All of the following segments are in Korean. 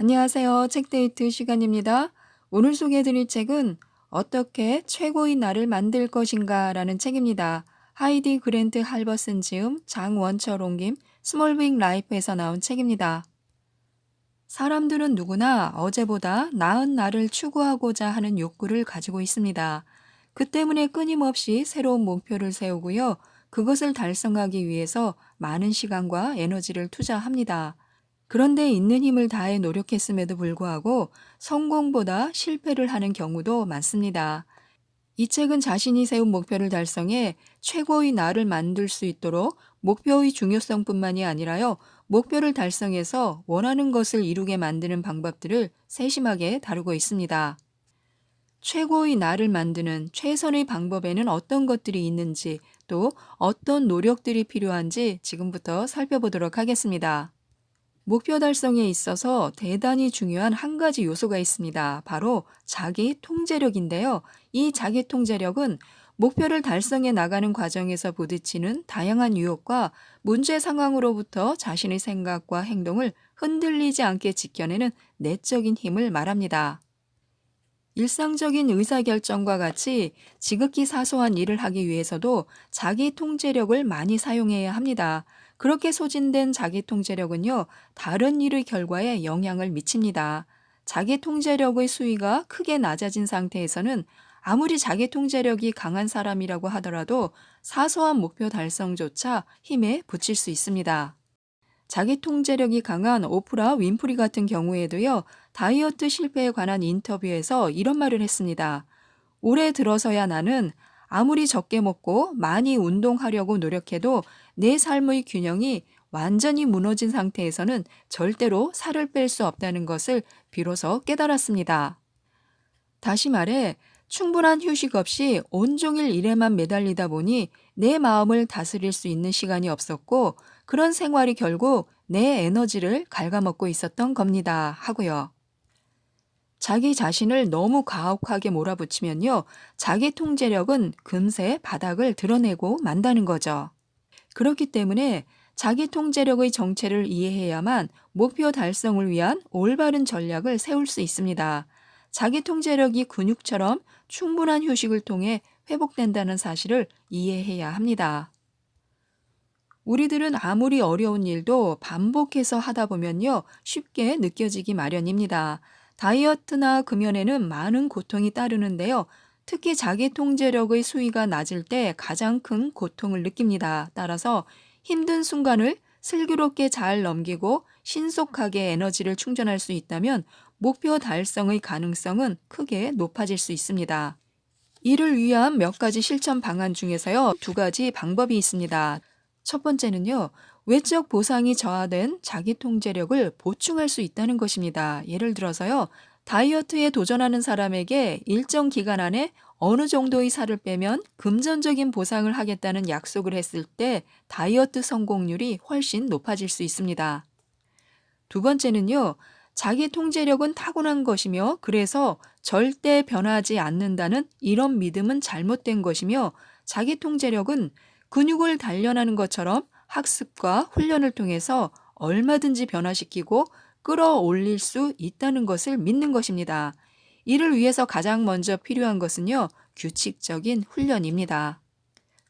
안녕하세요. 책데이트 시간입니다. 오늘 소개해드릴 책은 어떻게 최고의 나를 만들 것인가 라는 책입니다. 하이디 그랜트 할버슨 지음, 장원철 옮김, 스몰빅 라이프에서 나온 책입니다. 사람들은 누구나 어제보다 나은 나를 추구하고자 하는 욕구를 가지고 있습니다. 그 때문에 끊임없이 새로운 목표를 세우고요. 그것을 달성하기 위해서 많은 시간과 에너지를 투자합니다. 그런데 있는 힘을 다해 노력했음에도 불구하고 성공보다 실패를 하는 경우도 많습니다. 이 책은 자신이 세운 목표를 달성해 최고의 나를 만들 수 있도록 목표의 중요성뿐만이 아니라요, 목표를 달성해서 원하는 것을 이루게 만드는 방법들을 세심하게 다루고 있습니다. 최고의 나를 만드는 최선의 방법에는 어떤 것들이 있는지, 또 어떤 노력들이 필요한지 지금부터 살펴보도록 하겠습니다. 목표 달성에 있어서 대단히 중요한 한 가지 요소가 있습니다. 바로 자기 통제력인데요. 이 자기 통제력은 목표를 달성해 나가는 과정에서 부딪히는 다양한 유혹과 문제 상황으로부터 자신의 생각과 행동을 흔들리지 않게 지켜내는 내적인 힘을 말합니다. 일상적인 의사결정과 같이 지극히 사소한 일을 하기 위해서도 자기 통제력을 많이 사용해야 합니다. 그렇게 소진된 자기 통제력은요, 다른 일의 결과에 영향을 미칩니다. 자기 통제력의 수위가 크게 낮아진 상태에서는 아무리 자기 통제력이 강한 사람이라고 하더라도 사소한 목표 달성조차 힘에 부칠 수 있습니다. 자기 통제력이 강한 오프라 윈프리 같은 경우에도요, 다이어트 실패에 관한 인터뷰에서 이런 말을 했습니다. 올해 들어서야 나는 아무리 적게 먹고 많이 운동하려고 노력해도 내 삶의 균형이 완전히 무너진 상태에서는 절대로 살을 뺄 수 없다는 것을 비로소 깨달았습니다. 다시 말해, 충분한 휴식 없이 온종일 일에만 매달리다 보니 내 마음을 다스릴 수 있는 시간이 없었고, 그런 생활이 결국 내 에너지를 갉아먹고 있었던 겁니다. 하고요. 자기 자신을 너무 가혹하게 몰아붙이면요, 자기 통제력은 금세 바닥을 드러내고 만다는 거죠. 그렇기 때문에 자기 통제력의 정체를 이해해야만 목표 달성을 위한 올바른 전략을 세울 수 있습니다. 자기 통제력이 근육처럼 충분한 휴식을 통해 회복된다는 사실을 이해해야 합니다. 우리들은 아무리 어려운 일도 반복해서 하다 보면요, 쉽게 느껴지기 마련입니다. 다이어트나 금연에는 많은 고통이 따르는데요. 특히 자기 통제력의 수위가 낮을 때 가장 큰 고통을 느낍니다. 따라서 힘든 순간을 슬기롭게 잘 넘기고 신속하게 에너지를 충전할 수 있다면 목표 달성의 가능성은 크게 높아질 수 있습니다. 이를 위한 몇 가지 실천 방안 중에서요, 두 가지 방법이 있습니다. 첫 번째는요, 외적 보상이 저하된 자기 통제력을 보충할 수 있다는 것입니다. 예를 들어서요, 다이어트에 도전하는 사람에게 일정 기간 안에 어느 정도의 살을 빼면 금전적인 보상을 하겠다는 약속을 했을 때 다이어트 성공률이 훨씬 높아질 수 있습니다. 두 번째는요, 자기 통제력은 타고난 것이며 그래서 절대 변하지 않는다는 이런 믿음은 잘못된 것이며, 자기 통제력은 근육을 단련하는 것처럼 학습과 훈련을 통해서 얼마든지 변화시키고 끌어올릴 수 있다는 것을 믿는 것입니다. 이를 위해서 가장 먼저 필요한 것은요, 규칙적인 훈련입니다.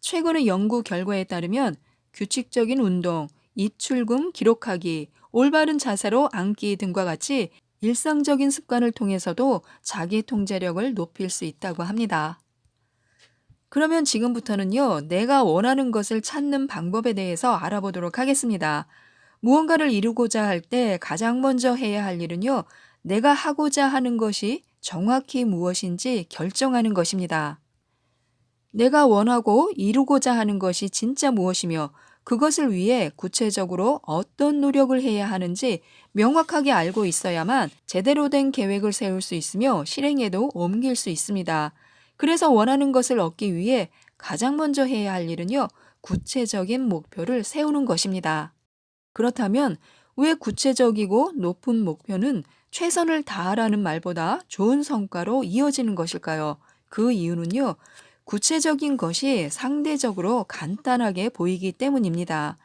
최근의 연구 결과에 따르면 규칙적인 운동, 입출금 기록하기, 올바른 자세로 앉기 등과 같이 일상적인 습관을 통해서도 자기 통제력을 높일 수 있다고 합니다. 그러면 지금부터는요, 내가 원하는 것을 찾는 방법에 대해서 알아보도록 하겠습니다. 무언가를 이루고자 할 때 가장 먼저 해야 할 일은요, 내가 하고자 하는 것이 정확히 무엇인지 결정하는 것입니다. 내가 원하고 이루고자 하는 것이 진짜 무엇이며 그것을 위해 구체적으로 어떤 노력을 해야 하는지 명확하게 알고 있어야만 제대로 된 계획을 세울 수 있으며 실행에도 옮길 수 있습니다. 그래서 원하는 것을 얻기 위해 가장 먼저 해야 할 일은요, 구체적인 목표를 세우는 것입니다. 그렇다면 왜 구체적이고 높은 목표는 최선을 다하라는 말보다 좋은 성과로 이어지는 것일까요? 그 이유는요, 구체적인 것이 상대적으로 간단하게 보이기 때문입니다.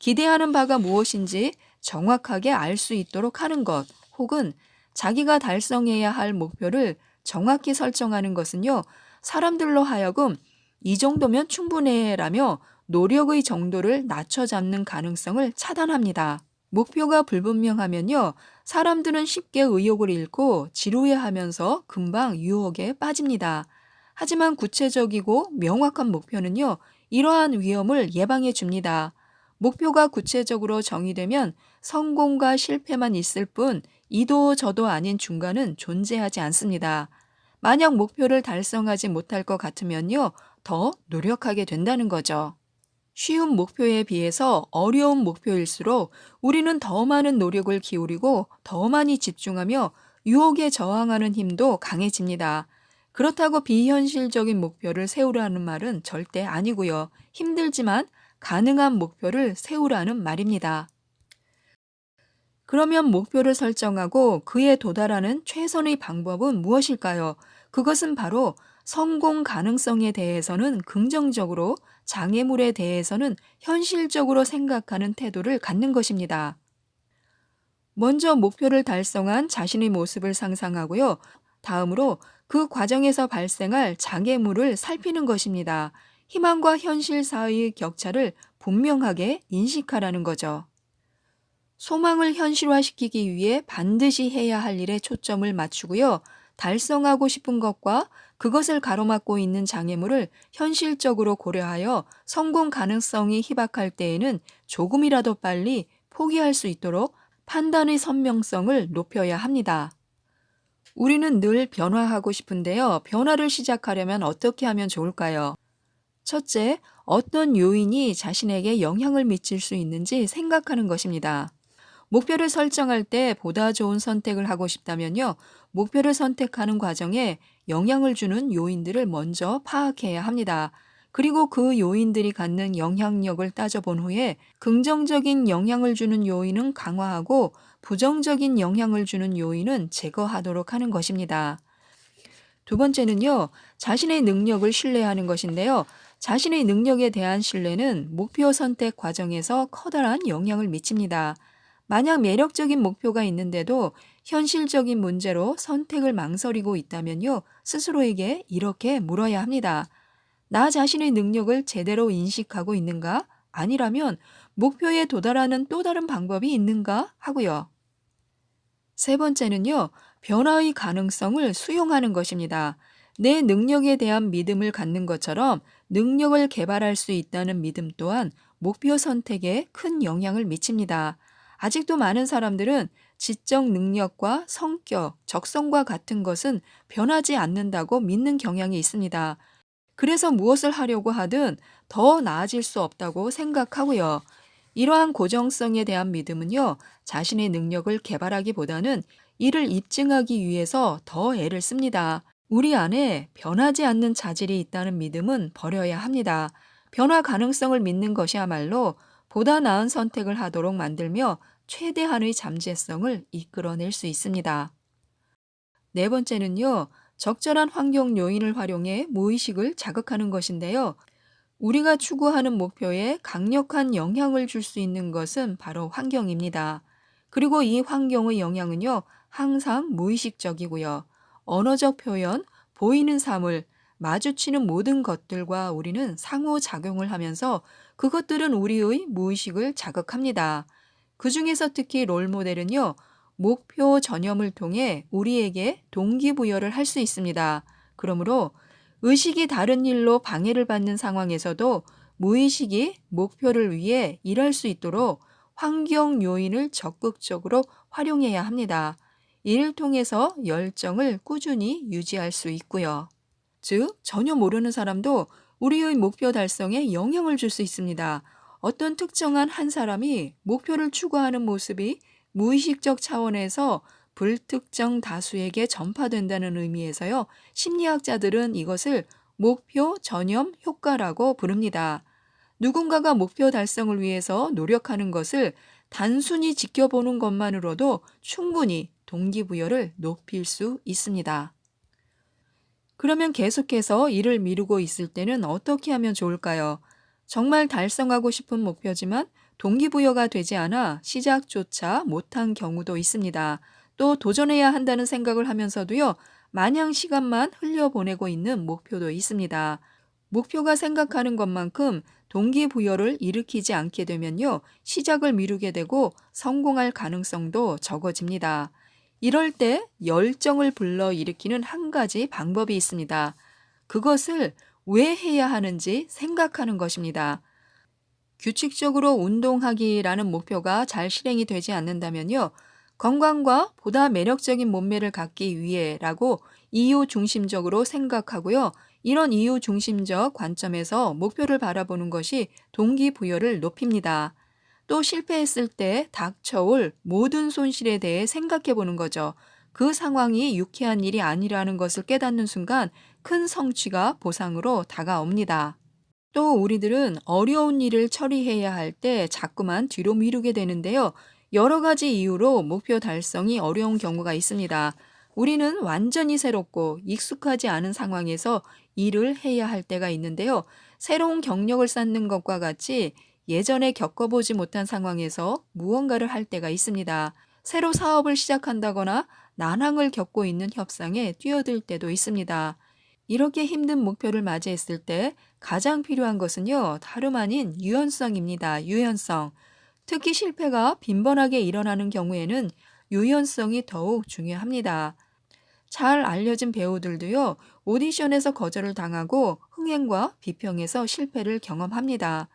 기대하는 바가 무엇인지 정확하게 알 수 있도록 하는 것, 혹은 자기가 달성해야 할 목표를 정확히 설정하는 것은요, 사람들로 하여금 이 정도면 충분해라며 노력의 정도를 낮춰 잡는 가능성을 차단합니다. 목표가 불분명하면요, 사람들은 쉽게 의욕을 잃고 지루해하면서 금방 유혹에 빠집니다. 하지만 구체적이고 명확한 목표는요, 이러한 위험을 예방해 줍니다. 목표가 구체적으로 정의되면 성공과 실패만 있을 뿐 이도 저도 아닌 중간은 존재하지 않습니다. 만약 목표를 달성하지 못할 것 같으면요, 더 노력하게 된다는 거죠. 쉬운 목표에 비해서 어려운 목표일수록 우리는 더 많은 노력을 기울이고 더 많이 집중하며 유혹에 저항하는 힘도 강해집니다. 그렇다고 비현실적인 목표를 세우라는 말은 절대 아니고요. 힘들지만 가능한 목표를 세우라는 말입니다. 그러면 목표를 설정하고 그에 도달하는 최선의 방법은 무엇일까요? 그것은 바로 성공 가능성에 대해서는 긍정적으로, 장애물에 대해서는 현실적으로 생각하는 태도를 갖는 것입니다. 먼저 목표를 달성한 자신의 모습을 상상하고요. 다음으로 그 과정에서 발생할 장애물을 살피는 것입니다. 희망과 현실 사이의 격차를 분명하게 인식하라는 거죠. 소망을 현실화시키기 위해 반드시 해야 할 일에 초점을 맞추고요. 달성하고 싶은 것과 그것을 가로막고 있는 장애물을 현실적으로 고려하여 성공 가능성이 희박할 때에는 조금이라도 빨리 포기할 수 있도록 판단의 선명성을 높여야 합니다. 우리는 늘 변화하고 싶은데요. 변화를 시작하려면 어떻게 하면 좋을까요? 첫째, 어떤 요인이 자신에게 영향을 미칠 수 있는지 생각하는 것입니다. 목표를 설정할 때 보다 좋은 선택을 하고 싶다면요, 목표를 선택하는 과정에 영향을 주는 요인들을 먼저 파악해야 합니다. 그리고 그 요인들이 갖는 영향력을 따져본 후에 긍정적인 영향을 주는 요인은 강화하고 부정적인 영향을 주는 요인은 제거하도록 하는 것입니다. 두 번째는요, 자신의 능력을 신뢰하는 것인데요. 자신의 능력에 대한 신뢰는 목표 선택 과정에서 커다란 영향을 미칩니다. 만약 매력적인 목표가 있는데도 현실적인 문제로 선택을 망설이고 있다면요, 스스로에게 이렇게 물어야 합니다. 나 자신의 능력을 제대로 인식하고 있는가? 아니라면 목표에 도달하는 또 다른 방법이 있는가? 하고요. 세 번째는요, 변화의 가능성을 수용하는 것입니다. 내 능력에 대한 믿음을 갖는 것처럼 능력을 개발할 수 있다는 믿음 또한 목표 선택에 큰 영향을 미칩니다. 아직도 많은 사람들은 지적 능력과 성격, 적성과 같은 것은 변하지 않는다고 믿는 경향이 있습니다. 그래서 무엇을 하려고 하든 더 나아질 수 없다고 생각하고요. 이러한 고정성에 대한 믿음은요, 자신의 능력을 개발하기보다는 이를 입증하기 위해서 더 애를 씁니다. 우리 안에 변하지 않는 자질이 있다는 믿음은 버려야 합니다. 변화 가능성을 믿는 것이야말로 보다 나은 선택을 하도록 만들며 최대한의 잠재성을 이끌어낼 수 있습니다. 네 번째는요, 적절한 환경 요인을 활용해 무의식을 자극하는 것인데요. 우리가 추구하는 목표에 강력한 영향을 줄 수 있는 것은 바로 환경입니다. 그리고 이 환경의 영향은요, 항상 무의식적이고요. 언어적 표현, 보이는 사물, 마주치는 모든 것들과 우리는 상호작용을 하면서 그것들은 우리의 무의식을 자극합니다. 그 중에서 특히 롤모델은요, 목표 전염을 통해 우리에게 동기부여를 할 수 있습니다. 그러므로 의식이 다른 일로 방해를 받는 상황에서도 무의식이 목표를 위해 일할 수 있도록 환경 요인을 적극적으로 활용해야 합니다. 이를 통해서 열정을 꾸준히 유지할 수 있고요. 즉, 전혀 모르는 사람도 우리의 목표 달성에 영향을 줄 수 있습니다. 어떤 특정한 한 사람이 목표를 추구하는 모습이 무의식적 차원에서 불특정 다수에게 전파된다는 의미에서요, 심리학자들은 이것을 목표 전염 효과라고 부릅니다. 누군가가 목표 달성을 위해서 노력하는 것을 단순히 지켜보는 것만으로도 충분히 동기부여를 높일 수 있습니다. 그러면 계속해서 일을 미루고 있을 때는 어떻게 하면 좋을까요? 정말 달성하고 싶은 목표지만 동기부여가 되지 않아 시작조차 못한 경우도 있습니다. 또 도전해야 한다는 생각을 하면서도요, 마냥 시간만 흘려보내고 있는 목표도 있습니다. 목표가 생각하는 것만큼 동기부여를 일으키지 않게 되면요, 시작을 미루게 되고 성공할 가능성도 적어집니다. 이럴 때 열정을 불러일으키는 한 가지 방법이 있습니다. 그것을 왜 해야 하는지 생각하는 것입니다. 규칙적으로 운동하기라는 목표가 잘 실행이 되지 않는다면요, 건강과 보다 매력적인 몸매를 갖기 위해라고 이유 중심적으로 생각하고요. 이런 이유 중심적 관점에서 목표를 바라보는 것이 동기부여를 높입니다. 또 실패했을 때 닥쳐올 모든 손실에 대해 생각해 보는 거죠. 그 상황이 유쾌한 일이 아니라는 것을 깨닫는 순간 큰 성취가 보상으로 다가옵니다. 또 우리들은 어려운 일을 처리해야 할 때 자꾸만 뒤로 미루게 되는데요. 여러 가지 이유로 목표 달성이 어려운 경우가 있습니다. 우리는 완전히 새롭고 익숙하지 않은 상황에서 일을 해야 할 때가 있는데요. 새로운 경력을 쌓는 것과 같이 예전에 겪어보지 못한 상황에서 무언가를 할 때가 있습니다. 새로 사업을 시작한다거나 난항을 겪고 있는 협상에 뛰어들 때도 있습니다. 이렇게 힘든 목표를 맞이했을 때 가장 필요한 것은요, 다름 아닌 유연성입니다. 유연성. 특히 실패가 빈번하게 일어나는 경우에는 유연성이 더욱 중요합니다. 잘 알려진 배우들도요, 오디션에서 거절을 당하고 흥행과 비평에서 실패를 경험합니다.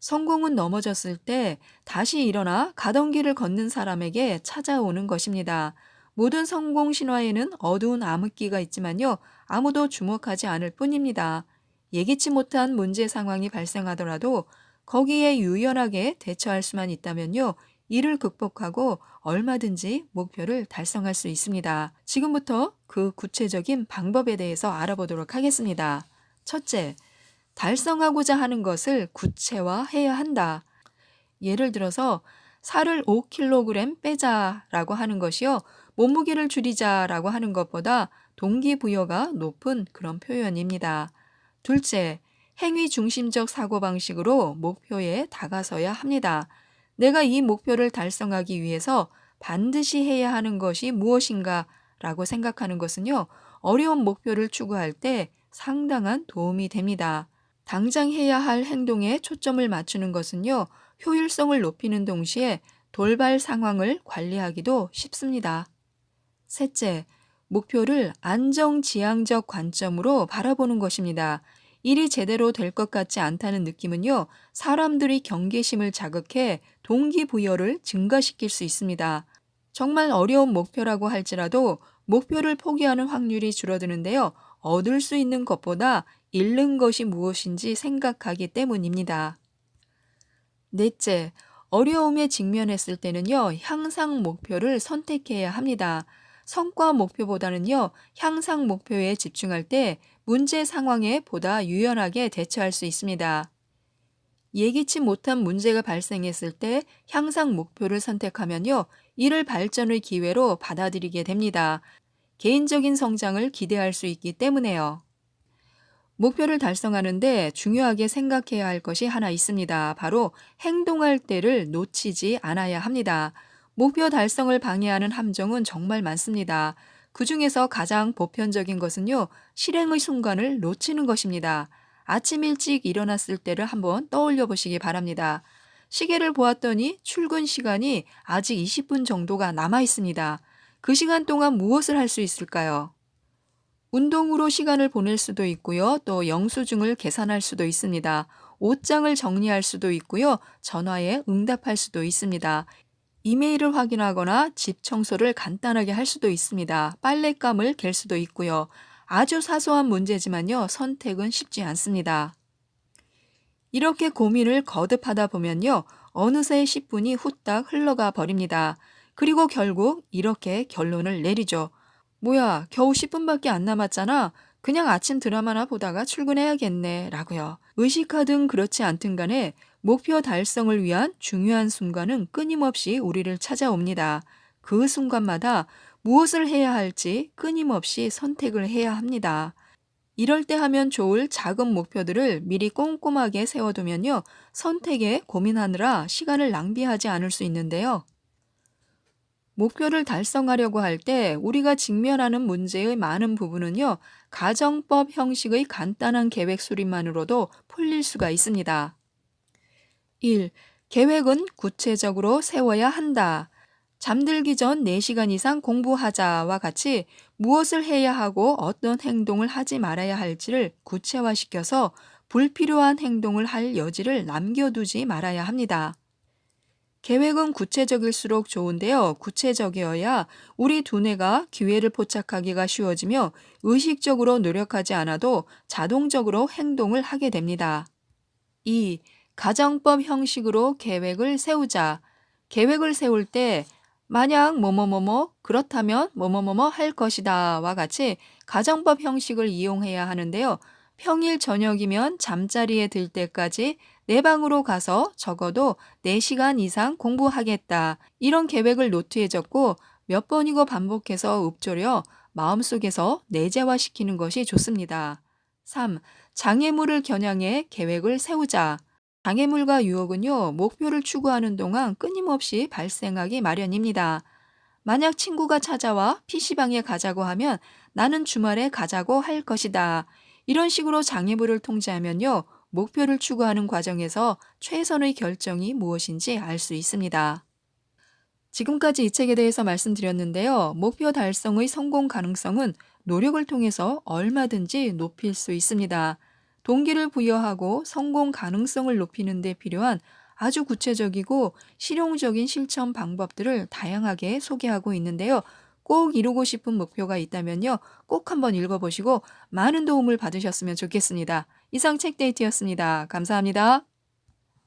성공은 넘어졌을 때 다시 일어나 가던 길을 걷는 사람에게 찾아오는 것입니다. 모든 성공 신화에는 어두운 암흑기가 있지만요, 아무도 주목하지 않을 뿐입니다. 예기치 못한 문제 상황이 발생하더라도 거기에 유연하게 대처할 수만 있다면요, 이를 극복하고 얼마든지 목표를 달성할 수 있습니다. 지금부터 그 구체적인 방법에 대해서 알아보도록 하겠습니다. 첫째, 달성하고자 하는 것을 구체화해야 한다. 예를 들어서 살을 5kg 빼자라고 하는 것이요, 몸무게를 줄이자라고 하는 것보다 동기부여가 높은 그런 표현입니다. 둘째, 행위 중심적 사고방식으로 목표에 다가서야 합니다. 내가 이 목표를 달성하기 위해서 반드시 해야 하는 것이 무엇인가 라고 생각하는 것은요, 어려운 목표를 추구할 때 상당한 도움이 됩니다. 당장 해야 할 행동에 초점을 맞추는 것은요, 효율성을 높이는 동시에 돌발 상황을 관리하기도 쉽습니다. 셋째, 목표를 안정지향적 관점으로 바라보는 것입니다. 일이 제대로 될 것 같지 않다는 느낌은요, 사람들의 경계심을 자극해 동기부여를 증가시킬 수 있습니다. 정말 어려운 목표라고 할지라도 목표를 포기하는 확률이 줄어드는데요, 얻을 수 있는 것보다 잃는 것이 무엇인지 생각하기 때문입니다. 넷째, 어려움에 직면했을 때는요, 향상 목표를 선택해야 합니다. 성과 목표보다는요, 향상 목표에 집중할 때 문제 상황에 보다 유연하게 대처할 수 있습니다. 예기치 못한 문제가 발생했을 때 향상 목표를 선택하면요, 이를 발전의 기회로 받아들이게 됩니다. 개인적인 성장을 기대할 수 있기 때문에요. 목표를 달성하는데 중요하게 생각해야 할 것이 하나 있습니다. 바로 행동할 때를 놓치지 않아야 합니다. 목표 달성을 방해하는 함정은 정말 많습니다. 그 중에서 가장 보편적인 것은요, 실행의 순간을 놓치는 것입니다. 아침 일찍 일어났을 때를 한번 떠올려 보시기 바랍니다. 시계를 보았더니 출근 시간이 아직 20분 정도가 남아 있습니다. 그 시간 동안 무엇을 할 수 있을까요? 운동으로 시간을 보낼 수도 있고요. 또 영수증을 계산할 수도 있습니다. 옷장을 정리할 수도 있고요. 전화에 응답할 수도 있습니다. 이메일을 확인하거나 집 청소를 간단하게 할 수도 있습니다. 빨랫감을 갤 수도 있고요. 아주 사소한 문제지만요, 선택은 쉽지 않습니다. 이렇게 고민을 거듭하다 보면요, 어느새 10분이 후딱 흘러가 버립니다. 그리고 결국 이렇게 결론을 내리죠. 뭐야, 겨우 10분밖에 안 남았잖아. 그냥 아침 드라마나 보다가 출근해야겠네. 라고요. 의식하든 그렇지 않든 간에 목표 달성을 위한 중요한 순간은 끊임없이 우리를 찾아옵니다. 그 순간마다 무엇을 해야 할지 끊임없이 선택을 해야 합니다. 이럴 때 하면 좋을 작은 목표들을 미리 꼼꼼하게 세워두면요, 선택에 고민하느라 시간을 낭비하지 않을 수 있는데요. 목표를 달성하려고 할 때 우리가 직면하는 문제의 많은 부분은요, 가정법 형식의 간단한 계획 수립만으로도 풀릴 수가 있습니다. 1. 계획은 구체적으로 세워야 한다. 잠들기 전 4시간 이상 공부하자와 같이 무엇을 해야 하고 어떤 행동을 하지 말아야 할지를 구체화시켜서 불필요한 행동을 할 여지를 남겨두지 말아야 합니다. 계획은 구체적일수록 좋은데요. 구체적이어야 우리 두뇌가 기회를 포착하기가 쉬워지며 의식적으로 노력하지 않아도 자동적으로 행동을 하게 됩니다. 2. 가정법 형식으로 계획을 세우자. 계획을 세울 때 만약 뭐뭐뭐뭐 그렇다면 뭐뭐뭐뭐 할 것이다와 같이 가정법 형식을 이용해야 하는데요. 평일 저녁이면 잠자리에 들 때까지 내 방으로 가서 적어도 4시간 이상 공부하겠다. 이런 계획을 노트에 적고 몇 번이고 반복해서 읊조려 마음속에서 내재화시키는 것이 좋습니다. 3. 장애물을 겨냥해 계획을 세우자. 장애물과 유혹은요, 목표를 추구하는 동안 끊임없이 발생하기 마련입니다. 만약 친구가 찾아와 PC방에 가자고 하면 나는 주말에 가자고 할 것이다. 이런 식으로 장애물을 통제하면요, 목표를 추구하는 과정에서 최선의 결정이 무엇인지 알 수 있습니다. 지금까지 이 책에 대해서 말씀드렸는데요. 목표 달성의 성공 가능성은 노력을 통해서 얼마든지 높일 수 있습니다. 동기를 부여하고 성공 가능성을 높이는 데 필요한 아주 구체적이고 실용적인 실천 방법들을 다양하게 소개하고 있는데요. 꼭 이루고 싶은 목표가 있다면요. 꼭 한번 읽어보시고 많은 도움을 받으셨으면 좋겠습니다. 이상 책데이트였습니다. 감사합니다.